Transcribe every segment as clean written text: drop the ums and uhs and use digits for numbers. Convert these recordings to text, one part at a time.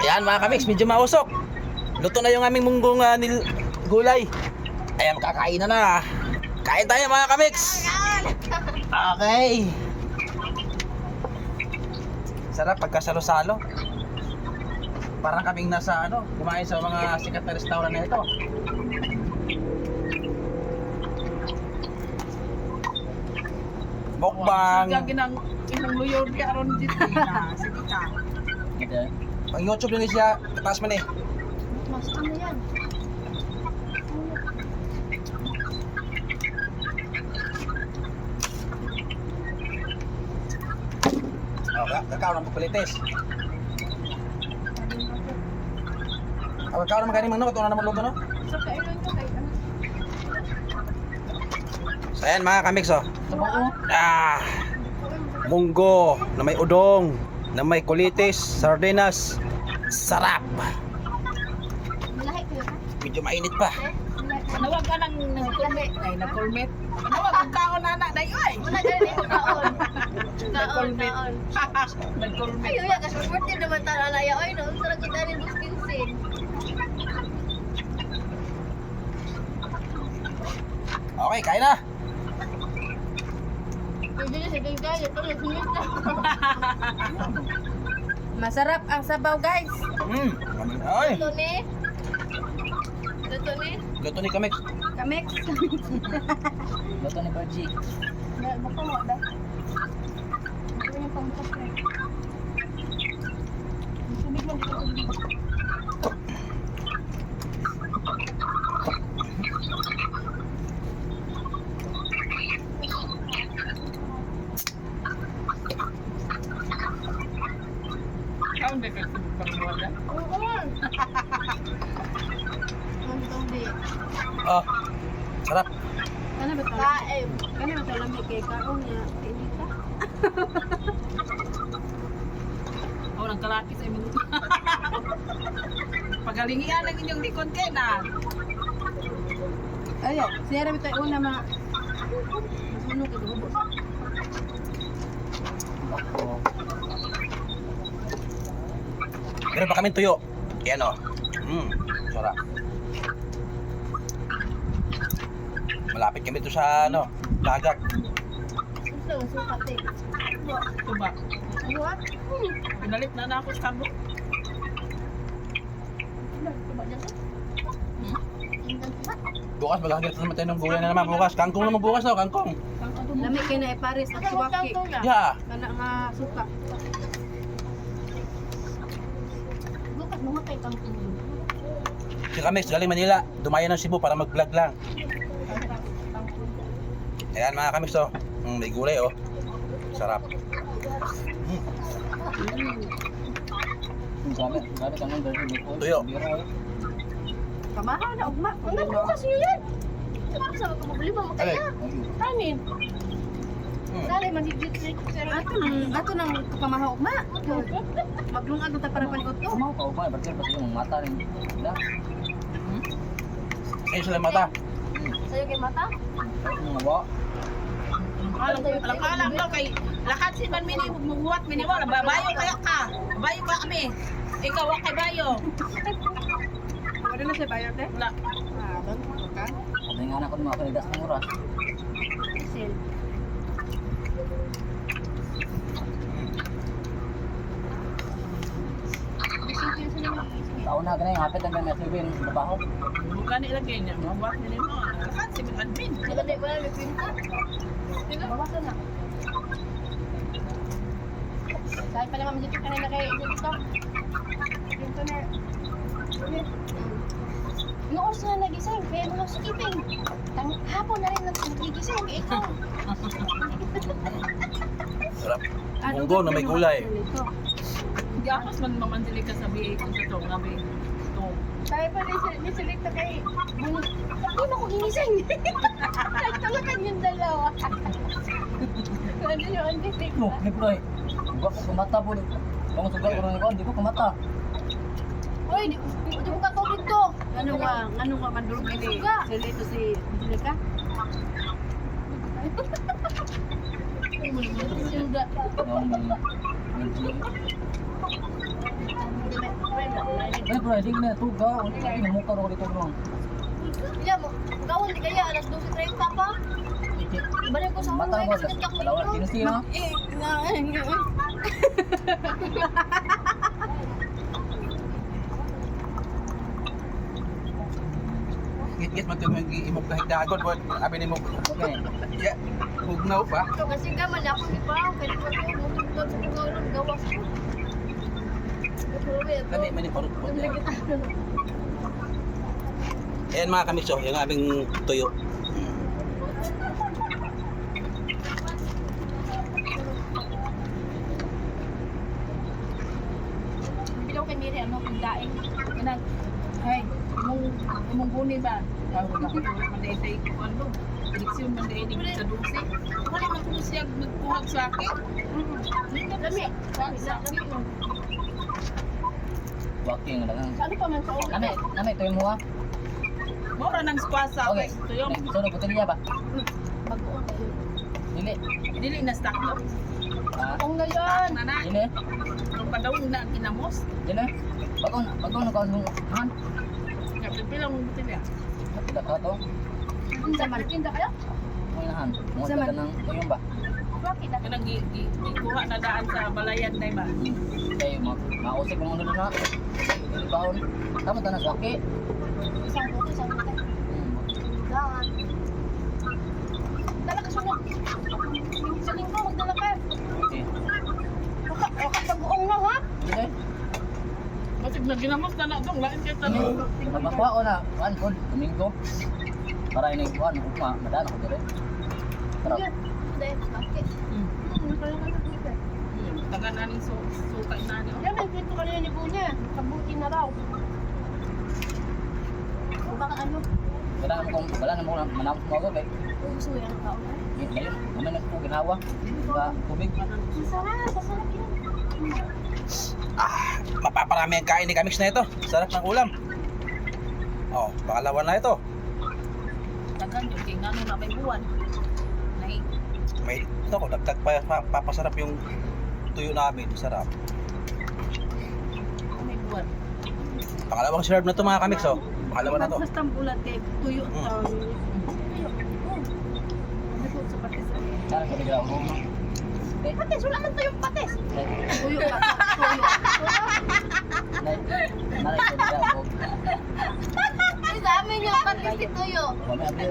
Ayan mga kamix, medyo mausok. Luto na yung aming munggong gulay. Ayan, kakain na. Kain tayo mga kamix. Okay. Sarap pagkasalo-salo. Parang kaming nasa kumain sa mga sikat na restaurant na ito. Mukbang. Sige ginang imong luyor ka aron dito na. Sige ka. Ang YouTube din siya, taas man eh. Mas ano yan? Kakao ng pupulites. Kakao naman kanin mga ito na naman luto no? So, kailan ko kay ano? So ayan mga kamix munggo na may udong, na may kulitis, sardinas. Sarap. Malahi ko yun. Medyo mainit pa. Manawag ka ng nag-comment. Ay, nag-comment. Manawag ang kaon na dayo ay. Wala ganun yung kaon. Kaon, Nag-comment. kaon. Nag-comment. Ay, uya, kasi supportive naman tayo alaya. Ay, no, sarap kita rin mas pinsin. Okay, kain na. Pwede na sige tayo, ito na sumit na. Masarap ang sabaw, guys. Ay, Ito ni. Ito ni. luto ni kamix. Kamix. Luto ni Bergie. Baka mo, da. Ito yung pangkas na. Sumit lang dito. Kaon ba ka pangwala? Oo. Ang di. Oh, sarap. Ano ba ito? Kain. Ano ba ito lamig kay kaon niya? Inita? Oh, nagkalapis ay minuto. Pagalingian lang inyong likod kay na. Ayo, siya rin tayo una mga sunog ka dugo. Meron pa kami tuyo. Yan o. Sarap. Malapit kami to sa dagat. Ito, sukat eh. Ito ba? What? Pinalit na ako sa kabo. Coba dyan. Bukas maghahagit naman tayo ng gulay na naman bukas. Kangkong naman bukas daw, kangkong. Lami kay na Paris at suwaki. Yeah. Kana nga suka. Bukas mga kay kangkong. Si Kamix, galing Manila. Dumayo ng Cebu para mag-vlog lang. Ayan mga Kamix may gulay Sarap. Tuyo. Kamahaw na ugma. Ang ganda bukas nyo yan. Bakit sa magkabuli ba makaya? Kanin. Dali, manigit-lit. Ato nang kamahaw ugma. Maglungag ta para panikot to. Mau kau apa? Berarti pasti yung mata rin. Dah. Ayun sila mata. Sa'yo kay mata? Yung ngawa. Alam daw kay lahat si man mini mubuhat mini wala babayo kaya ka. Babayo ka kami. Ikaw wa kay bayo. Wala na siya bayo te? Wala. Ah, doon ka. Ada yang anak ko mga kaligas ng oras. Isil. Bisikin sila mga isip. Taon na ganyan, hapit ang ganyan silbi ng trabaho. Bukan ilagay niya, mabuhat niya mo. Lahat si admin. Sila di wala may pinta. Sila bawasan na. Kahit pala kami dito kanina kay dito. Dito na. Noon sila nagising, kaya mga skipping. Hapon na rin nagigising, kaya ikaw. Sarap. Munggo na may gulay. Hindi akas man mamandili ka sa BA kung ito nga may ito. Kaya pa ni Selita kay Bunot. Hindi mo ko ginising. Nagtalakan yung dalawa. Ano yung anditik Loh, ba? ini bro. Gua kok kumata po. Kamu suka orang ko, di ko kumata. Uy, di ko katulog to. Ano nga mandulog ini? Sila ito si Angelica? Silda. Yung Eh bro, hindi na tugaw. Hindi mo ka ro dito bro. Iya mo, gawon di kaya alas 12:30 pa. Balik ko sa Mata ko sa dalawa kinsi no. Git-git man ito yung imog kahigdagon. Abi ni mo. Okay. Yeah. Hugnaw pa. So kasi gaman ako di pa, kaya ko tugtog sa tugtog gawas ko. Kami man yung parut. Ayan mga kamiks, oh, yung aming tuyo. Bilaw kay Miri, ano, pagdain. Kanang, hey, imong guni ba? Tawag na, manday-day ko, ano, eleksyon manday-day sa dulce. Wala man kung siya magkuhag sa akin. Lami, sa akin. Walking lang. Ano pa man sa ulo? Nami to yung muha. Mora ng squasa, Okay. ito yung So no botelya ba? bagoong kayo. Dili. Dili na stock no? Ah, Kung na yan. Nana, dili. kung padawang na kinamos. Dili. Bagong na kaso han. Pilang mong butil yan. Kapila ka to. Sa Martinda kayo? Mo inahan. Mo Sa man- ka nang tuyong ba? Bakit? Kanang gikuha na daan sa balayan na ba? Kay mausik mo na na. Baon. Tama ta na sa aki. Isang buto, isang buto. Dahan. Dala ka sunod. Sa linggo, magdala ka. Okay. Kapag-uong na ha? Dili. Kasi na ginamos na dong, lain kayo tanong. Magbakuha ko na. Kuan pod Domingo. Para ini kuan ugma madana ko dire. Tara. Dahil, bakit? Taga nanin suka na niyo. Yan, may kwento kanina ni Bunya. Kabuti na raw. O baka ano? Wala na mo manamot mo kay. Gusto yan tao. Ngayon, naman ko ginawa. Sa tubig. Masarap yun. Ah, mapaparami ang kain ni kamiks na ito. Sarap ng ulam. Oh, pangalawa na ito. Tagan yung kay ngano na may buwan. Nay, May ito ko, dagdag pa, papasarap yung tuyo namin. Sarap. may buwan. Pangalawang serve na ito mga kamiks, oh. Pangalawa na to. Basta bulat kay tuyo. Sa patis. Sana ko bigla ko. Pates, wala man to yung pates. Tuyo ba? Tuyo. Nalay ko bigla ko. Ay, sa amin yung pates ni Tuyo. Kami abi.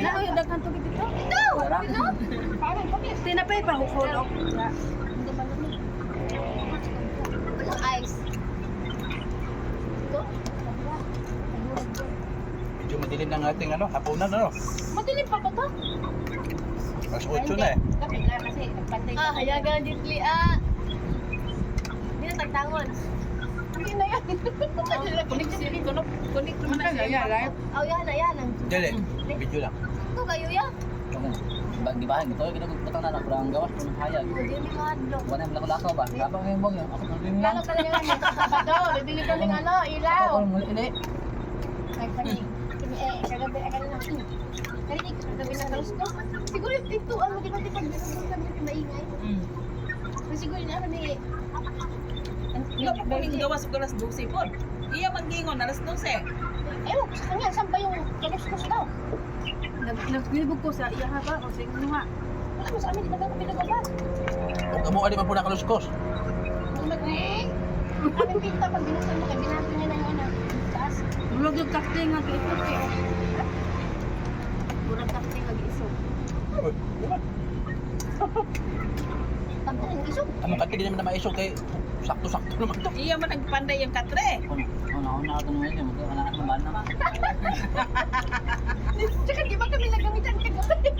Ano yung daghan tubig dito? No! Ano? Parang pates. Tinapay pa hulog. Walang ice. Ito? Medyo madilim ng ating ano, hapunan, ano. Madilim pa ba to? Mas 8 na eh. Kapit na kasi nagpantay. Hayagan din ah. Hindi na tagtangon. Hindi na yan. Kunik naman na siya. Aw, yan na yan. Dili, video lang. Ito kayo yan. Di ba ito kinagutang na kurang gawas kung hayag. Hindi ni Madlo. Wala yung lako-lako ba? Habang yung bong yun, ako nang lang. Lalo talaga yan. Sabado, bibili ka ng ano, ilaw. Ako muli ini. Ay, pati. Kagabi, kagabi ng kalos ko. Siguro yung pintuan mo, di ba, di pag binubuksan mo, maingay. Siguro na, ano ni... Nga pa kuning gawas ko alas 12 po. Iya maggingon alas 12. Ewan ko sa kanya, saan ba yung kalos-kalos daw? Naglibog ko sa iya ha ba o sa inyo ha. Wala mo sa amin, di na ba ito pinagabas? Kung kamuha di man po na kaluskos. Aming pinta, pag binuksan mo, kaya binabing niya na yung ano, taas. Bulog yung kakte nga kay ito kay. Burang kakti mag-iso. Tapos yung iso. Ang kati di naman na maisog kay sakto-sakto naman to. Iya man nagpanday yung katre. Ano na ako nung ito, anak ng bana. Tsaka di ba kami nagamitan kagabi?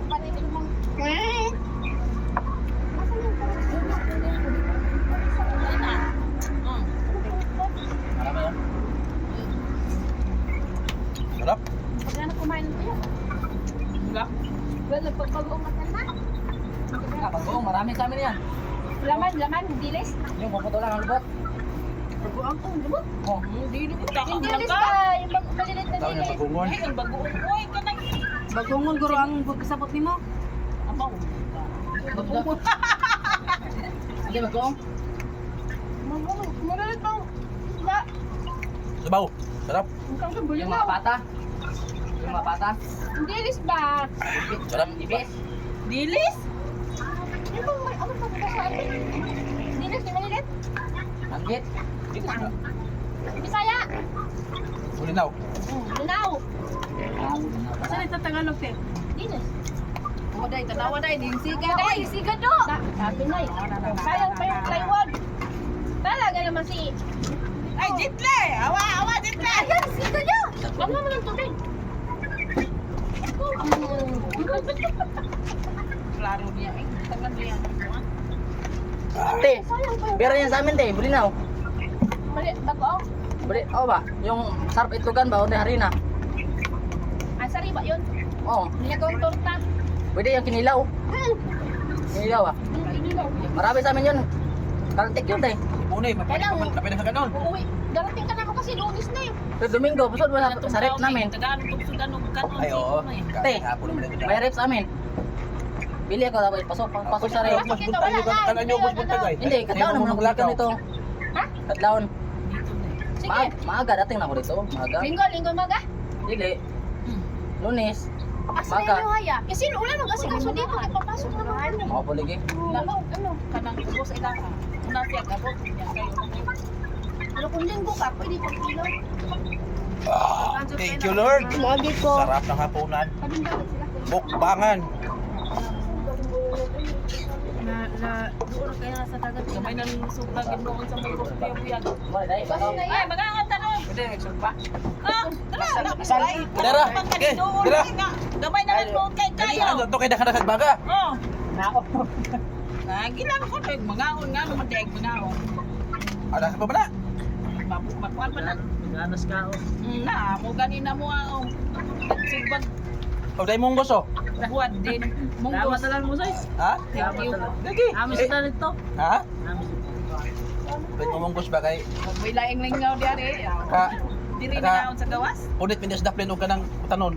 Panay mo namang... Asan yung Ana. Marami yan. Sarap. Pag na kumain ng tuyo. Wala. Well, nagpagbagoong matanda. Kapag buong, marami sa amin yan. Laman, dilis. Yung puputo lang ang lubot. Bagoong ko lumot. Oh, Hindi mo ta Yung ka. dilis pa, yung malilit na Tawag niya dilis. bagungon. Ay, ang bagoong ko ay kanang. Bagoongon guro ang pagkasabot nimo. Abaw. Sige, magkoong. Malilit pa. ba? Sabaw. Sarap. Mukhang Yung bulinaw. mga pata. Yung mga pata. Dilis ba? Sarap. Ibis. Dilis? Yung bang may ano pa ba sa atin? Dilis, yung malilit? Anggit. Bisaya. Bulinaw. Lunaw. Saan ito Tagalog, te? Dilis. O, day, tanawa, day. Dinsiga, Ay, day. siga do. Sabi na eh. Sayang pa yung plywood. Talaga naman si... Ay, Jitle! Awa, Jitle! Ayan, siga do. Wag naman ang tubig. Klaro niya, eh. Tagal niya. Te, pera yan sa amin, te. Bulinaw. Mali, bago ako. Buli, oh ba? Yung sarap itlogan ba? O de harina? Ang sari ba yun? Oo. Ninagawang torta. Pwede yung kinilaw. Kinilaw ah. Marami sa amin yun. Kaltik yun, te. Unay, Kailangan- napin sa ganon. Uuwi. Darating ka naman kasi lunis na eh. Pero Domingo, busod mo sa rep namin. Tagalog, tugsudan, kanon. Ay, oo. Te, Hapon naman ito. may rep sa amin. Bili ako tapos pasok sa rep. Mas buntay yung kanan nyo, mas buntay ay. Hindi, kadlaon naman ako dito nito. Ha? Kadlaon. Sige. Maaga dating na ako dito. Maaga. Linggo maga. Dili. Lunes. Asa na yung haya? Kasi ulan mag-asikaso dito. Papasok na naman. Mga poligi. Ano? Kanang ubos ay daka. Una siya gabot. Yan kayo. Ano kung linggo ka? Pwede pa kilo. Thank you, Lord. Lagi ko. Sarap ng hapunan. Kaming dapat sila. Mukbangan. Doon kaya sa dagat. Kamay nang sugdagin doon sa mga buyag-buyag. Mali dai, baka. Ay, mag-aangat tanong. Pwede, magsugba. Ah, tara. Asal. Tara. Okay, tara. Gamay na lang doon kay Kani kayo. ano to kay dakag baga. Oh. Nako. Nagilang ko to. Mangaon nga naman dahil mangaon. Ada ka pa ba na? Makuan pa na. Ganas ka oh. Na, mo ganina mo ang sugbag O dai mong gusto. buwad din. Munggos. mo say. Ha? Thank you. Gagi. Amis na nito. Ha? Pwede mo mong gusto ba kay May laing lingaw diari. ka Diri Ka- na naon sa gawas. unit mindas daplin og kanang utanon.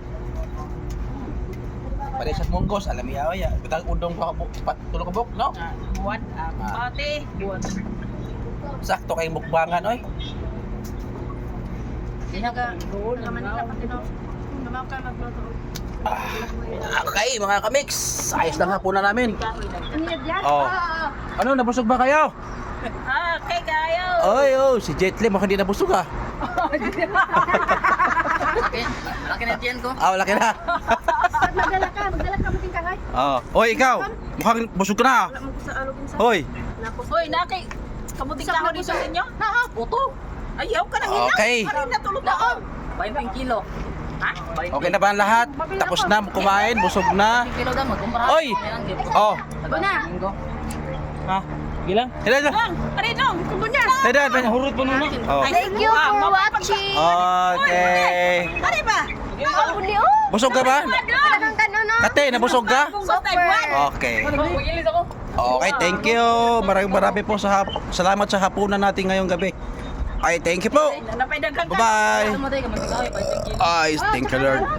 Pare sa monggos, alam ya ya. Bitang udong pa tulog ka bok, no? Buwad, kumpate. Buwad. Sakto kay mukbangan oy. Sinaga, naman nila pati no. Naman ka nagluto. Okay, mga kamix. Ayos lang hapunan namin. Ano yan? Oh. Ano, nabusog ba kayo? Ah, kay kayo. Oy, oh, si Jet Li, mukhang hindi nabusog ah. Laki na tiyan ko. Ah, laki na. Magdala ka mating kangay. Oh. Oy, ikaw, mukhang busog ka na ah. Wala mo sa alugin sa. Hoy. Hoy, naki. Kamuting ka dito sa inyo? Ha? Puto. Ayaw ka nang ilaw. Okay. Parang natulog na ako. 20 kilo. Ha? Okay na ba ang lahat? Tapos na kumain, busog na. 20 kilo daw mo. Kumpara. Oy! Oh. Buna. Ha? Gilang? Hilan na. Lang, ari dong, kubunya. Hilan, hurut po nuna. Oh. Thank you for watching. Okay. Ari ba? Ako ni oh. Busog ka ba? Talagang gano'n no? Kate, nabusog ka? Super. Okay. Magilis ako. Okay, thank you. Marami po sa salamat sa hapunan natin ngayong gabi. Ay, thank you po. Napay daghang ka. Bye-bye. Ano mo tayo? Magkakawi. 20 kilo. Ay, thank you Lord.